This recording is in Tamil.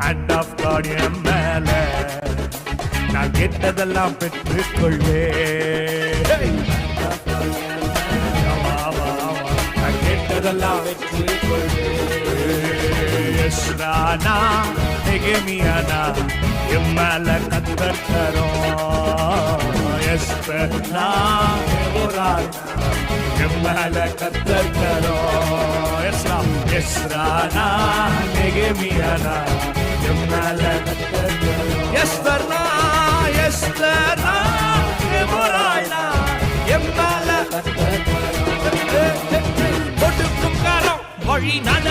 ஹேண்ட் ஆஃப் காட் என் மேல நான் கேட்டதெல்லாம் பெற்றுக்கொள்வேன். நான் கேட்டதெல்லாம் எஸ்ரானா நெகேமியானா என் மேல கத்தர் தரும். எஸ்பெர்னா என் மேல கத்தர் தரும். எஸ்ரானா நெகேமியானா என் மேல கத்தர் தரும். எஸ்பெர்னா எஸ்பெர்னா எமோராய்னா என் மேல கத்தர் தரும். கொடுக்கும் காலம் வழி நான்